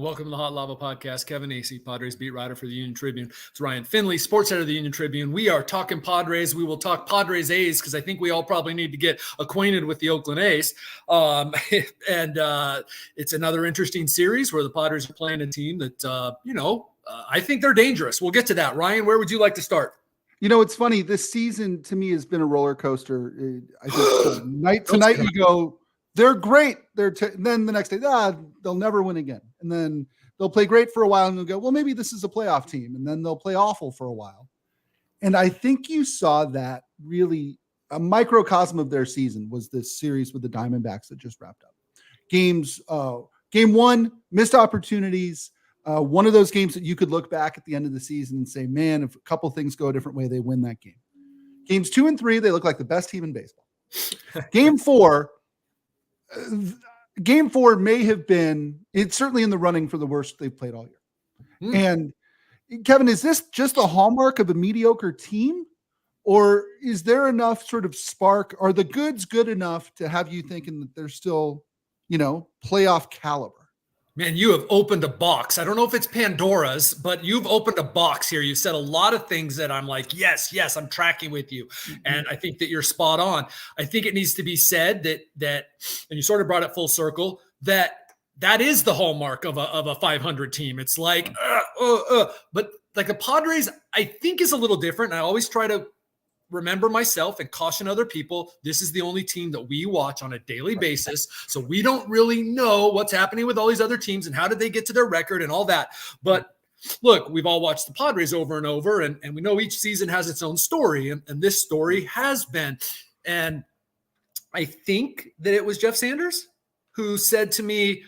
Welcome to the Hot Lava Podcast. Kevin Acee, Padres beat writer for the Union-Tribune. It's Ryan Finley, sports editor of the Union-Tribune. We are talking Padres. We will talk Padres A's because I think we all probably need to get acquainted with the Oakland A's. It's another interesting series where the Padres are playing a team that, I think they're dangerous. We'll get to that. Ryan, where would you like to start? You know, it's funny. This season to me has been a roller coaster. I think night to night you go, they're great. Then the next day, they'll never win again. And then they'll play great for a while and they'll go, well, maybe this is a playoff team. And then they'll play awful for a while. And I think you saw that really a microcosm of their season was this series with the Diamondbacks that just wrapped up. Game one, missed opportunities. One of those games that you could look back at the end of the season and say, man, if a couple things go a different way, they win that game. Games 2 and 3, they look like the best team in baseball. Game four may have been, it's certainly in the running for the worst they've played all year. And Kevin, is this just a hallmark of a mediocre team? Or is there enough sort of spark? Are the goods good enough to have you thinking that they're still, playoff caliber? Man, you have opened a box. I don't know if it's Pandora's, but you've opened a box here. You said a lot of things that I'm like, yes, I'm tracking with you. And I think that you're spot on. I think it needs to be said that, and you sort of brought it full circle, that is the hallmark of a 500 team. It's like, but like the Padres, I think is a little different. I always try to remember myself and caution other people. This is the only team that we watch on a daily basis. So we don't really know what's happening with all these other teams and how did they get to their record and all that. But look, we've all watched the Padres over and over, and we know each season has its own story. And this story has been. And I think that it was Jeff Sanders who said to me,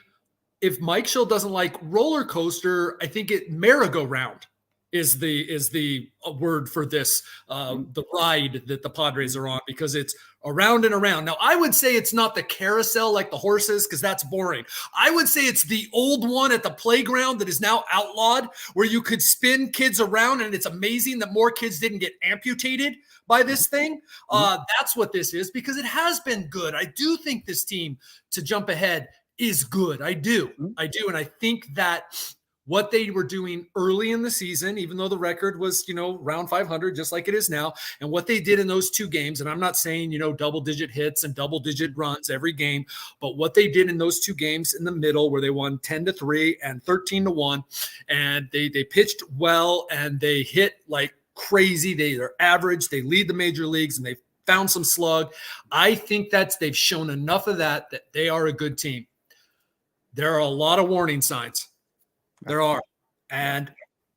if Mike Schill doesn't like roller coaster, I think merry-go-round is the word for this, the ride that the Padres are on, because it's around and around. Now, I would say it's not the carousel like the horses, because that's boring. I would say it's the old one at the playground that is now outlawed, where you could spin kids around, and it's amazing that more kids didn't get amputated by this thing. That's what this is, because it has been good. I do think this team, to jump ahead, is good. I do. And I think that what they were doing early in the season, even though the record was, around 500, just like it is now, and what they did in those two games, and I'm not saying, double-digit hits and double-digit runs every game, but what they did in those two games in the middle where they won 10-3 and 13-1, and they pitched well and they hit like crazy. They're average. They lead the major leagues, and they found some slug. I think they've shown enough of that they are a good team. There are a lot of warning signs. There are. And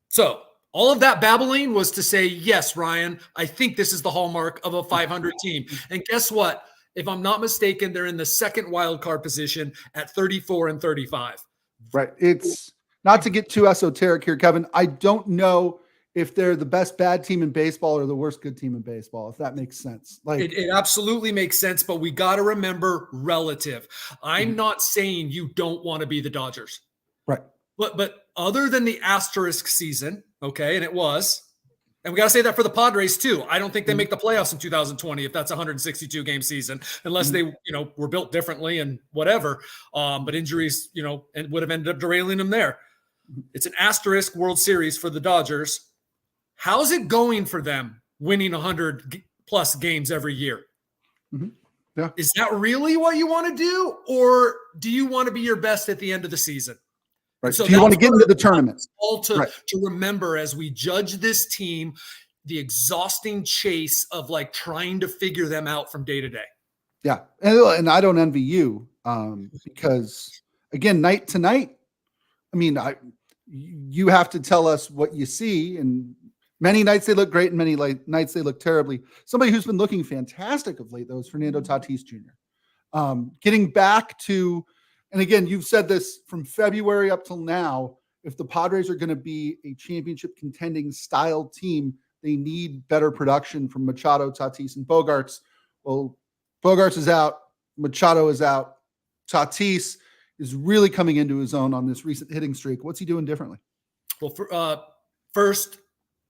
so all of that babbling was to say, yes, Ryan, I think this is the hallmark of a 500 team. And guess what? If I'm not mistaken, they're in the second wild card position at 34 and 35. Right. It's not to get too esoteric here, Kevin. I don't know if they're the best bad team in baseball or the worst good team in baseball, if that makes sense. Like it absolutely makes sense, but we got to remember relative. I'm not saying you don't want to be the Dodgers. Right. But other than the asterisk season, okay, and it was, and we got to say that for the Padres too. I don't think they make the playoffs in 2020 if that's a 162 game season, unless they, were built differently and whatever. But injuries, and would have ended up derailing them there. It's an asterisk World Series for the Dodgers. How's it going for them winning 100 plus games every year? Yeah. Is that really what you want to do? Or do you want to be your best at the end of the season? Right. So do you want to get into the tournament? All to remember as we judge this team, the exhausting chase of like trying to figure them out from day to day. Yeah. And I don't envy you because, again, night to night, you have to tell us what you see. And many nights they look great and many nights they look terribly. Somebody who's been looking fantastic of late, though, is Fernando Tatis Jr. Getting back to, and again, you've said this from February up till now, if the Padres are going to be a championship contending style team, they need better production from Machado, Tatis, and Bogaerts. Well, Bogaerts is out. Machado is out. Tatis is really coming into his own on this recent hitting streak. What's he doing differently? Well, first,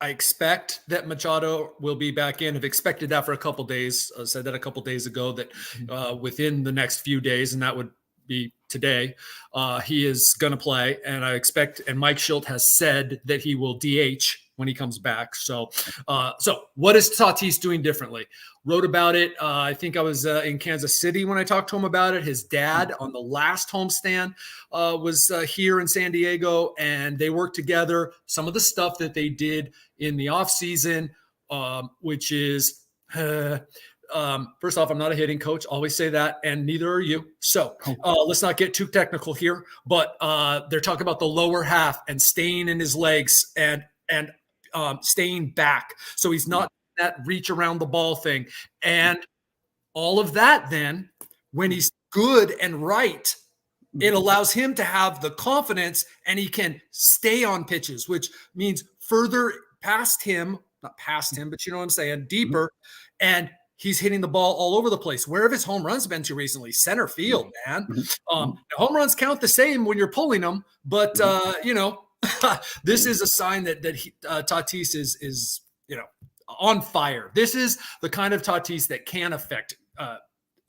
I expect that Machado will be back in. I've expected that for a couple days. I said that a couple days ago that within the next few days, and that would be today. He is going to play, and I expect, and Mike Schilt has said that he will DH when he comes back. So what is Tatis doing differently? Wrote about it. I think I was in Kansas City when I talked to him about it. His dad on the last homestand was here in San Diego, and they worked together. Some of the stuff that they did in the offseason, which is first off, I'm not a hitting coach. Always say that, and neither are you. So let's not get too technical here. But they're talking about the lower half and staying in his legs and staying back, so he's not that reach around the ball thing, and all of that. Then, when he's good and right, it allows him to have the confidence, and he can stay on pitches, which means further past him, not past him, but you know what I'm saying, deeper, and he's hitting the ball all over the place. Where have his home runs been to recently? Center field, man. The home runs count the same when you're pulling them, but this is a sign that Tatis is on fire. This is the kind of Tatis that can affect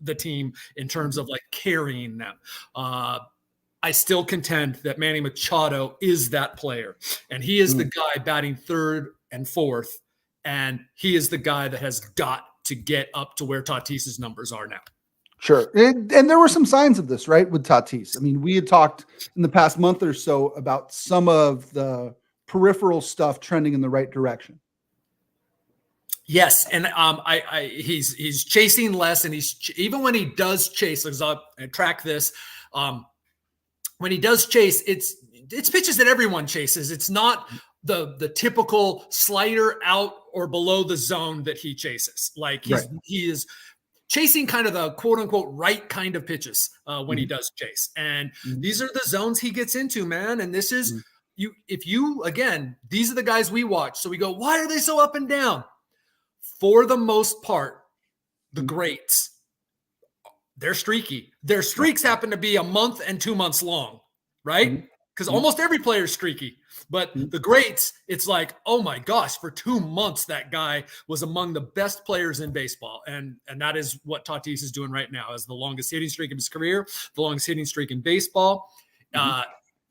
the team in terms of like carrying them. I still contend that Manny Machado is that player, and he is the guy batting third and fourth, and he is the guy that has got to get up to where Tatis's numbers are now. Sure. And there were some signs of this, right, with Tatis. I mean, we had talked in the past month or so about some of the peripheral stuff trending in the right direction. Yes, and he's chasing less, and he's even when he does chase, because I'll track this. When he does chase, it's pitches that everyone chases. It's not the typical slider out or below the zone that he chases. Like he is chasing kind of the quote unquote right kind of pitches when he does chase. And these are the zones he gets into, man. And this is again, these are the guys we watch. So we go, why are they so up and down? For the most part, the greats, they're streaky. Their streaks happen to be a month and 2 months long, right? Because almost every player is streaky. But the greats, it's like, oh my gosh, for 2 months, that guy was among the best players in baseball. And that is what Tatis is doing right now, as the longest hitting streak of his career, the longest hitting streak in baseball.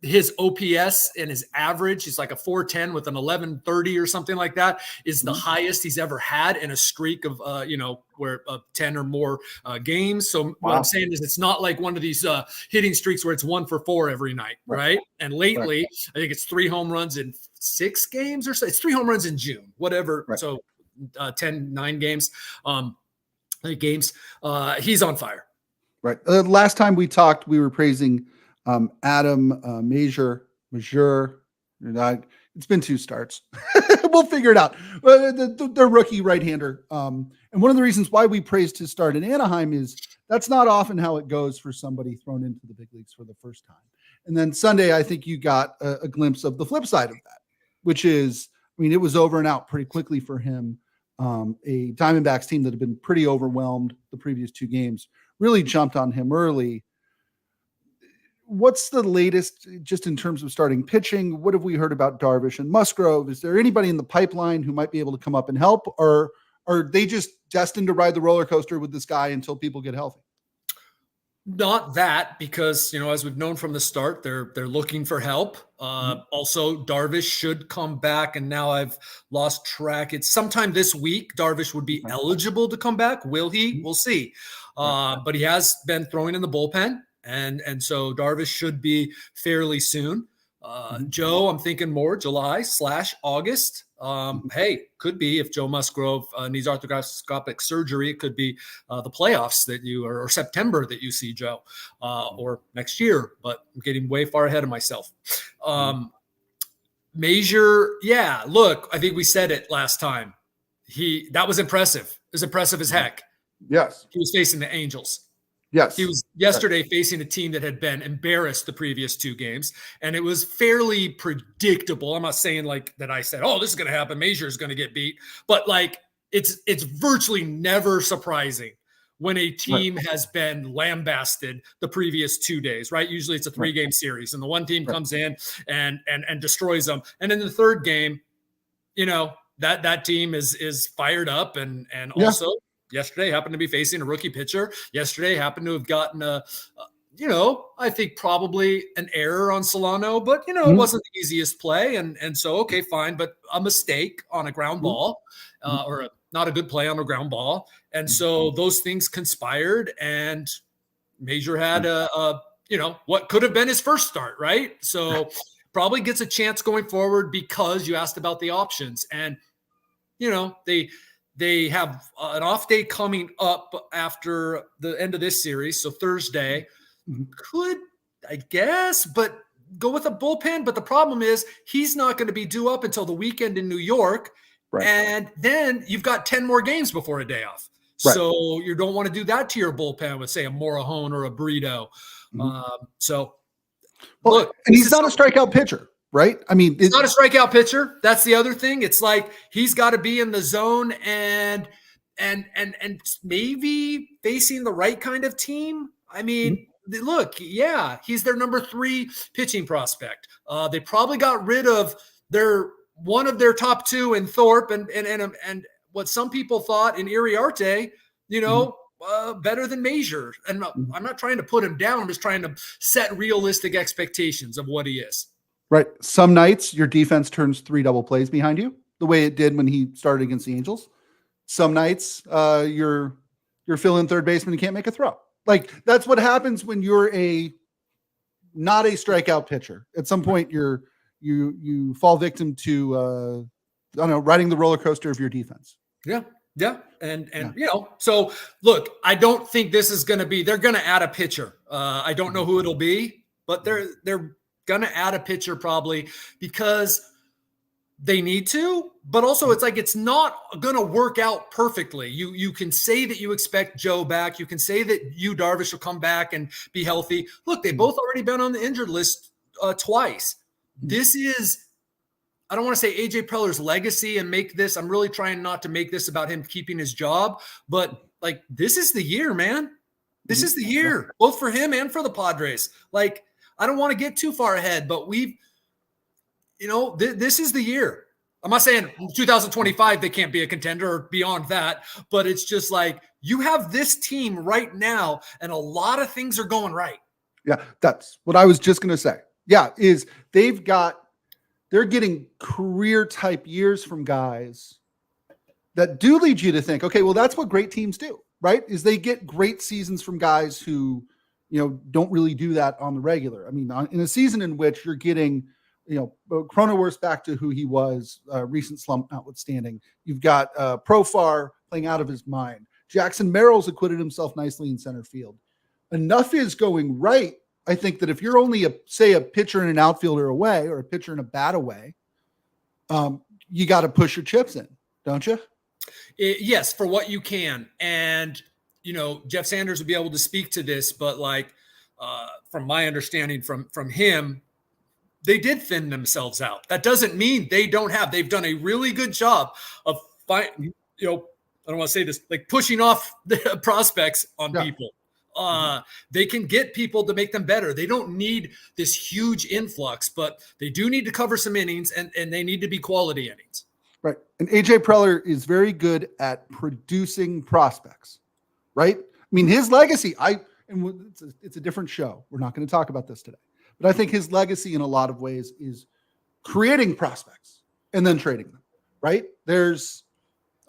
His OPS and his average is like a 410 with an 1130 or something like that, is the highest he's ever had in a streak of, where 10 or more games. So what I'm saying is it's not like one of these hitting streaks where it's 1 for 4 every night, right? And lately, I think it's 3 home runs in 6 games or so. It's 3 home runs in June, whatever. So 9 games. He's on fire. Right. Last time we talked, we were praising Adam Major. It's been 2 starts. We'll figure it out. The rookie right-hander. And one of the reasons why we praised his start in Anaheim is that's not often how it goes for somebody thrown into the big leagues for the first time. And then Sunday, I think you got a glimpse of the flip side of that, which is, I mean, it was over and out pretty quickly for him. A Diamondbacks team that had been pretty overwhelmed the previous 2 games really jumped on him early. What's the latest just in terms of starting pitching? What have we heard about Darvish and Musgrove? Is there anybody in the pipeline who might be able to come up and help, or are they just destined to ride the roller coaster with this guy until people get healthy? Not that, because, as we've known from the start, they're looking for help. Also, Darvish should come back, and now I've lost track. It's sometime this week. Darvish would be eligible to come back. Will he? We'll see. But he has been throwing in the bullpen. And so Darvish should be fairly soon. Joe, I'm thinking more July/August. Hey, could be if Joe Musgrove needs arthroscopic surgery, it could be the playoffs or September that you see Joe, or next year. But I'm getting way far ahead of myself. Major, look, I think we said it last time. That was impressive. It was impressive as heck. Yes, he was facing the Angels. Yes. He was yesterday facing a team that had been embarrassed the previous 2 games, and it was fairly predictable. I'm not saying like that I said, oh, this is going to happen, Major is going to get beat, but like it's virtually never surprising when a team has been lambasted the previous 2 days, right? Usually it's a 3-game series, and the one team comes in and destroys them. And in the 3rd game, that team is fired up and also yesterday happened to be facing a rookie pitcher. Yesterday happened to have gotten I think probably an error on Solano, but it wasn't the easiest play. And so, okay, fine. But a mistake on a ground ball, or not a good play on a ground ball. And so those things conspired, and Major had what could have been his first start, right? So probably gets a chance going forward, because you asked about the options. And, they have an off day coming up after the end of this series. So Thursday could, I guess, but go with a bullpen. But the problem is he's not going to be due up until the weekend in New York. Right. And then you've got 10 more games before a day off. Right. So you don't want to do that to your bullpen with, say, a Morahone or a Burrito. Look, and he's not a strikeout pitcher, right? I mean, he's not a strikeout pitcher. That's the other thing. It's like he's got to be in the zone and maybe facing the right kind of team. I mean, look, yeah, he's their number 3 pitching prospect. They probably got rid of one of their top 2 in Thorpe and what some people thought in Iriarte, better than Major. And I'm not trying to put him down. I'm just trying to set realistic expectations of what he is. Right. Some nights your defense turns 3 double plays behind you, the way it did when he started against the Angels. Some nights you're filling third baseman and can't make a throw. Like, that's what happens when you're not a strikeout pitcher. At some point you fall victim to riding the roller coaster of your defense. Yeah. Yeah. And so look, I don't think this is going to be, they're going to add a pitcher. I don't know who it'll be, but they're going to add a pitcher probably because they need to, but also it's like, it's not going to work out perfectly. You can say that you expect Joe back. You can say that Darvish will come back and be healthy. Look, they both already been on the injured list twice. This is, I don't want to say AJ Preller's legacy and make this, I'm really trying not to make this about him keeping his job, but like, this is the year, man. This is the year, both for him and for the Padres. Like, I don't want to get too far ahead, but this is the year. I'm not saying 2025, they can't be a contender or beyond that, but it's just like, you have this team right now and a lot of things are going right. Yeah. That's what I was just going to say. Yeah. They're getting career type years from guys that do lead you to think, okay, well, that's what great teams do, right? Is they get great seasons from guys who, don't really do that on the regular. I mean, in a season in which you're getting, Cronenworth back to who he was, recent slump notwithstanding. You've got Profar playing out of his mind. Jackson Merrill's acquitted himself nicely in center field. Enough is going right. I think that if you're only a pitcher and an outfielder away or a pitcher and a bat away, you got to push your chips in, don't you? Yes, for what you can. And, Jeff Sanders would be able to speak to this, but from my understanding from him, they did thin themselves out. That doesn't mean they've done a really good job of I don't want to say this, like pushing off the prospects on people. They can get people to make them better. They don't need this huge influx, but they do need to cover some innings and they need to be quality innings. Right. And AJ Preller is very good at producing prospects, right? I mean, his legacy, it's a different show. We're not going to talk about this today, but I think his legacy in a lot of ways is creating prospects and then trading them, right?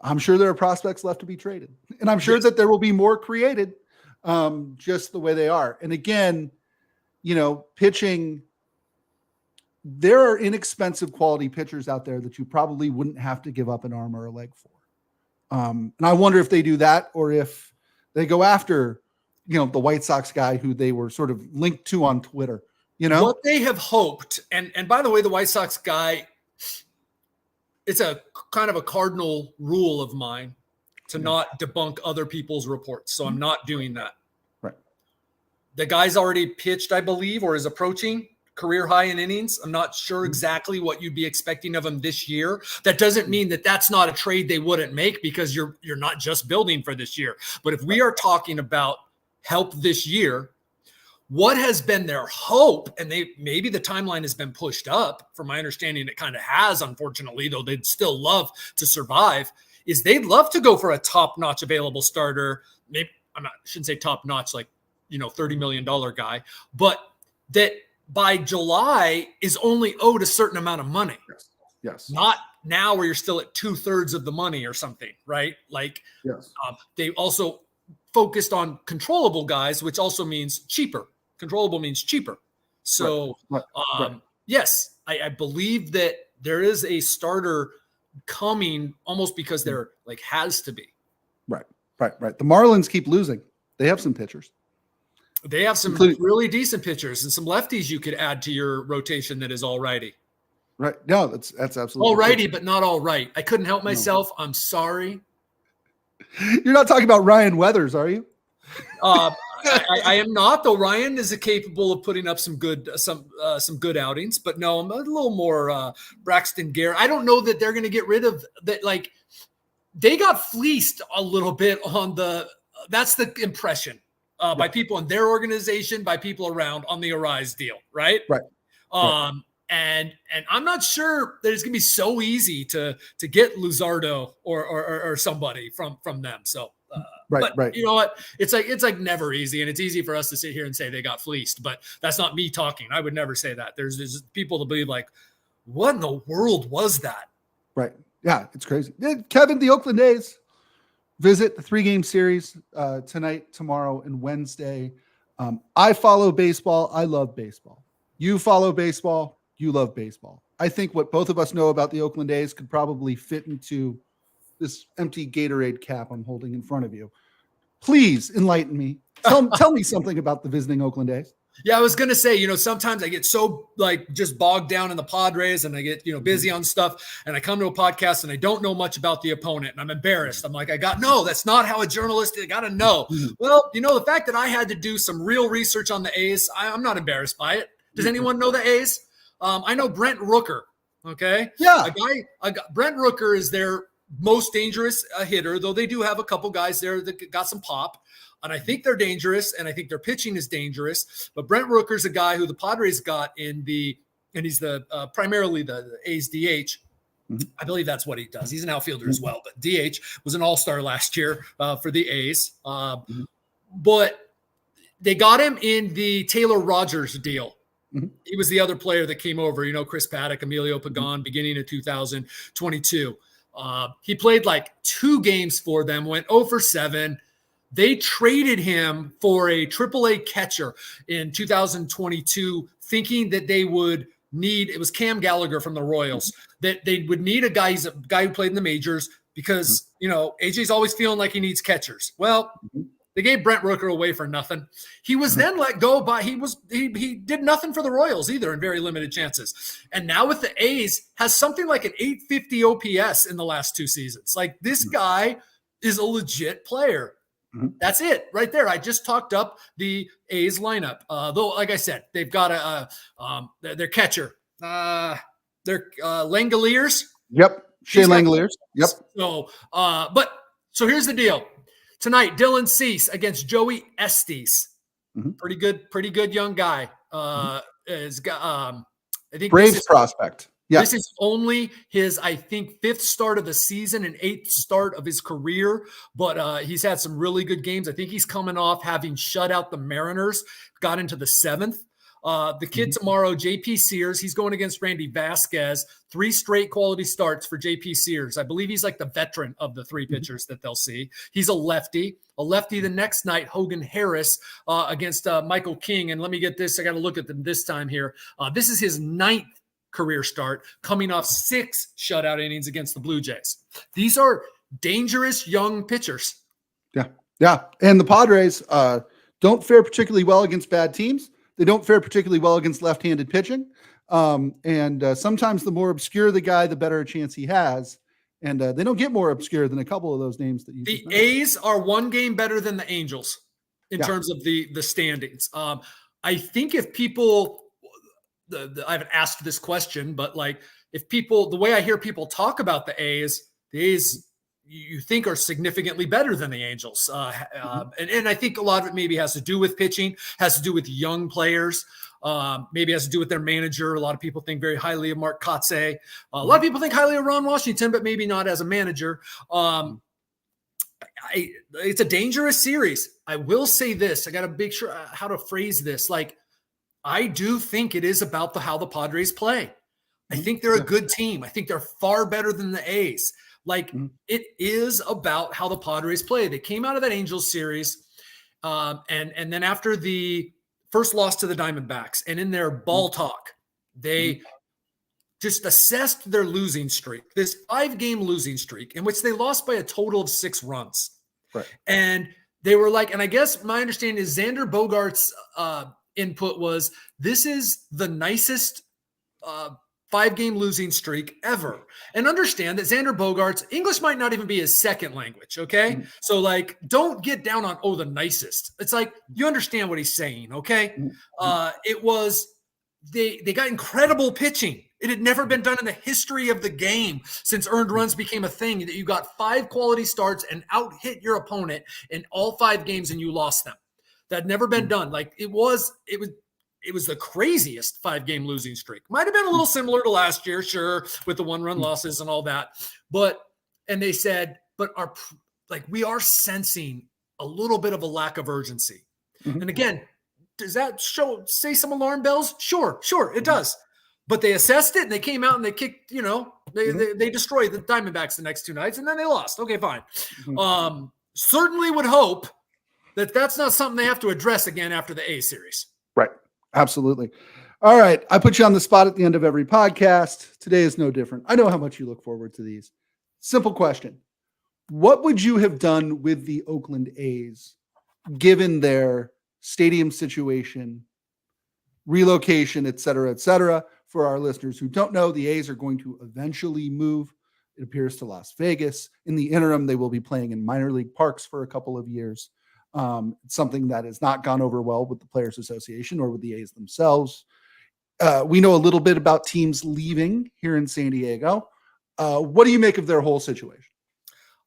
I'm sure there are prospects left to be traded, and I'm sure that there will be more created. Just the way they are. And again, pitching, there are inexpensive quality pitchers out there that you probably wouldn't have to give up an arm or a leg for. And I wonder if they do that or if they go after, the White Sox guy who they were sort of linked to on Twitter, What they have hoped, and by the way, the White Sox guy, it's a kind of a cardinal rule of mine to not debunk other people's reports. So I'm not doing that. Right. The guy's already pitched, I believe, or is approaching career high in innings. I'm not sure exactly what you'd be expecting of him this year. That doesn't mean that that's not a trade they wouldn't make because you're not just building for this year. But if we are talking about help this year, what has been their hope, and maybe the timeline has been pushed up, from my understanding it kind of has, unfortunately, though they'd still love to survive, is they'd love to go for a top-notch available starter. Maybe shouldn't say top-notch, like, $30 million guy, but that by July is only owed a certain amount of money. Yes. Not now where you're still at 2/3 of the money or something, right? Like, yes. They also focused on controllable guys, which also means cheaper. Controllable means cheaper. So, right. Yes, I believe that there is a starter coming almost because there like has to be. Right. The Marlins keep losing. They have some pitchers. They have some really decent pitchers and some lefties you could add to your rotation that is all righty. Right. No, that's absolutely all righty, but not all right. I couldn't help myself. No. I'm sorry. You're not talking about Ryan Weathers, are you? I am not, though. Ryan is capable of putting up some good outings, but no, I'm a little more Braxton Garrett. I don't know that they're going to get rid of that. Like, they got fleeced a little bit on that's the impression by people in their organization, by people around on the Arise deal, right? Right. And I'm not sure that it's going to be so easy to get Luzardo or somebody from them. So. But you know what? It's like never easy, and it's easy for us to sit here and say they got fleeced, but that's not me talking. I would never say that. There's people to believe like, what in the world was that? Right. Yeah, it's crazy. Kevin, the Oakland A's visit the 3-game series tonight, tomorrow, and Wednesday. I follow baseball. I love baseball. You follow baseball. You love baseball. I think what both of us know about the Oakland A's could probably fit into this empty Gatorade cap I'm holding in front of you. Please enlighten me. Tell me something about the visiting Oakland A's. Yeah, I was going to say, sometimes I get so just bogged down in the Padres and I get, busy on stuff and I come to a podcast and I don't know much about the opponent and I'm embarrassed. I'm like, that's not how a journalist, got to know. Well, the fact that I had to do some real research on the A's, I'm not embarrassed by it. Does anyone know the A's? I know Brent Rooker. Okay. Yeah. Brent Rooker is their most dangerous hitter, though they do have a couple guys there that got some pop, and I think they're dangerous, and I think their pitching is dangerous. But Brent Rooker's a guy who the Padres got and he's the primarily the A's DH. Mm-hmm. I believe that's what he does. He's an outfielder as well, but DH was an all-star last year for the A's. But they got him in the Taylor Rogers deal. Mm-hmm. He was the other player that came over, Chris Paddock, Emilio Pagan, beginning of 2022. He played like 2 games for them, went 0 for 7. They traded him for a AAA catcher in 2022, thinking that they would need, it was Cam Gallagher from the Royals, that they would need a guy, he's a guy who played in the majors because, AJ's always feeling like he needs catchers. Well, they gave Brent Rooker away for nothing. He was then let go by, he did nothing for the Royals either in very limited chances. And now with the A's has something like an 850 OPS in the last 2 seasons. Like, this guy is a legit player. That's it right there. I just talked up the A's lineup. Though, like I said, they've got their catcher, their Langoliers. Yep. Shea Langoliers. Yep. So here's the deal. Tonight, Dylan Cease against Joey Estes. Pretty good young guy. I think Braves prospect. Yeah. This is only his, I think, 5th start of the season and 8th start of his career, but he's had some really good games. I think he's coming off having shut out the Mariners, got into the 7th. The kid tomorrow, JP Sears, he's going against Randy Vasquez. 3 straight quality starts for JP Sears. I believe he's like the veteran of the 3 pitchers that they'll see. He's a lefty. A lefty the next night, Hogan Harris against Michael King. And let me get this. I got to look at them this time here. This is his 9th career start, coming off 6 shutout innings against the Blue Jays. These are dangerous young pitchers. Yeah. And the Padres don't fare particularly well against bad teams. They don't fare particularly well against left-handed pitching. And sometimes the more obscure the guy, the better a chance he has. And they don't get more obscure than a couple of those names that you The A's are 1 game better than the Angels in terms of the standings. I think if people I haven't asked this question, but like if people, the way I hear people talk about the A's you think are significantly better than the Angels. And I think a lot of it maybe has to do with pitching, has to do with young players, maybe has to do with their manager. A lot of people think very highly of Mark Kotze. A lot of people think highly of Ron Washington, but maybe not as a manager. It's a dangerous series. I will say this. I got to make sure how to phrase this. Like, I do think it is about how the Padres play. I think they're a good team. I think they're far better than the A's. Like, it is about how the Padres play. They came out of that Angels series, and then after the first loss to the Diamondbacks, and in their ball talk, they just assessed their losing streak, this 5-game losing streak, in which they lost by a total of 6 runs. Right. And they were like, and I guess my understanding is Xander Bogaerts' input was, this is the nicest 5-game losing streak ever. And understand that Xander Bogaerts, English might not even be his second language, okay? So, like, don't get down on, the nicest. It's like, you understand what he's saying, okay? It was, they got incredible pitching. It had never been done in the history of the game since earned runs became a thing, that you got 5 quality starts and out-hit your opponent in all 5 games and you lost them. That had never been done. Like, it was the craziest 5-game losing streak. Might have been a little similar to last year, sure, with the 1-run losses and all that. And they said, but we are sensing a little bit of a lack of urgency. And again, does that say some alarm bells? Sure, it does. But they assessed it and they came out and they kicked, they destroyed the Diamondbacks the next 2 nights and then they lost. Okay, fine. Certainly would hope that that's not something they have to address again after the A series. Right. Absolutely. All right. I put you on the spot at the end of every podcast. Today is no different. I know how much you look forward to these. Simple question. What would you have done with the Oakland A's given their stadium situation, relocation, et cetera, et cetera? For our listeners who don't know, the A's are going to eventually move, it appears, to Las Vegas. In the interim, they will be playing in minor league parks for a couple of years. Something that has not gone over well with the Players Association or with the A's themselves. We know a little bit about teams leaving here in San Diego. What do you make of their whole situation?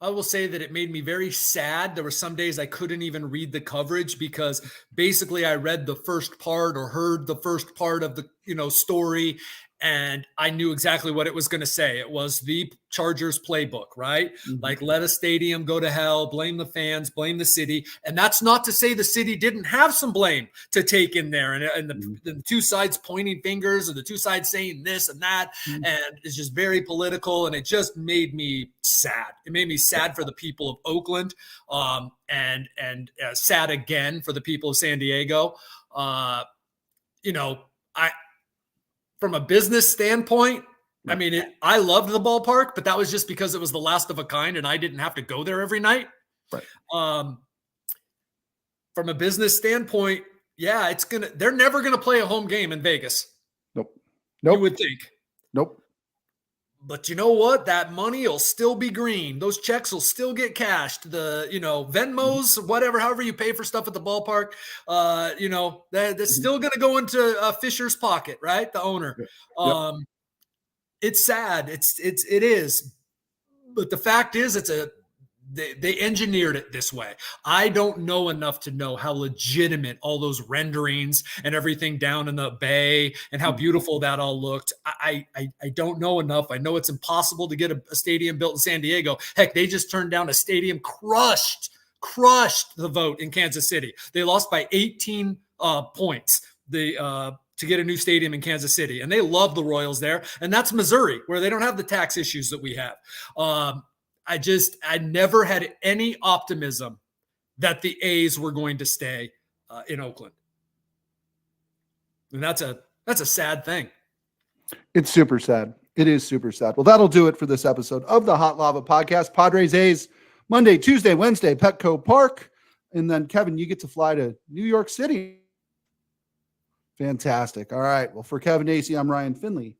I will say that it made me very sad. There were some days I couldn't even read the coverage because basically I read the first part or heard the first part of the story, and I knew exactly what it was going to say. It was the Chargers playbook, right? Like, let a stadium go to hell, blame the fans, blame the city. And that's not to say the city didn't have some blame to take in there. And the two sides pointing fingers, or the two sides saying this and that. And it's just very political. And it just made me sad. It made me sad for the people of Oakland, and sad again for the people of San Diego. From a business standpoint, I mean, I loved the ballpark, but that was just because it was the last of a kind and I didn't have to go there every night. Right. From a business standpoint, yeah, they're never going to play a home game in Vegas. Nope. You would think. Nope. But you know what? That money will still be green. Those checks will still get cashed. The, Venmos, whatever, however you pay for stuff at the ballpark, that's still going to go into Fisher's pocket, right? The owner. Yep. It's sad. It is. But the fact is, they engineered it this way. I don't know enough to know how legitimate all those renderings and everything down in the bay and how beautiful that all looked. I don't know enough. I know it's impossible to get a stadium built in San Diego. Heck, they just turned down a stadium, crushed the vote in Kansas City. They lost by 18 points. To get a new stadium in Kansas City. And they love the Royals there. And that's Missouri, where they don't have the tax issues that we have. I never had any optimism that the A's were going to stay in Oakland. And that's a sad thing. It's super sad. It is super sad. Well, that'll do it for this episode of the Hot Lava Podcast. Padres A's Monday, Tuesday, Wednesday, Petco Park. And then, Kevin, you get to fly to New York City. Fantastic. All right. Well, for Kevin Acee, I'm Ryan Finley.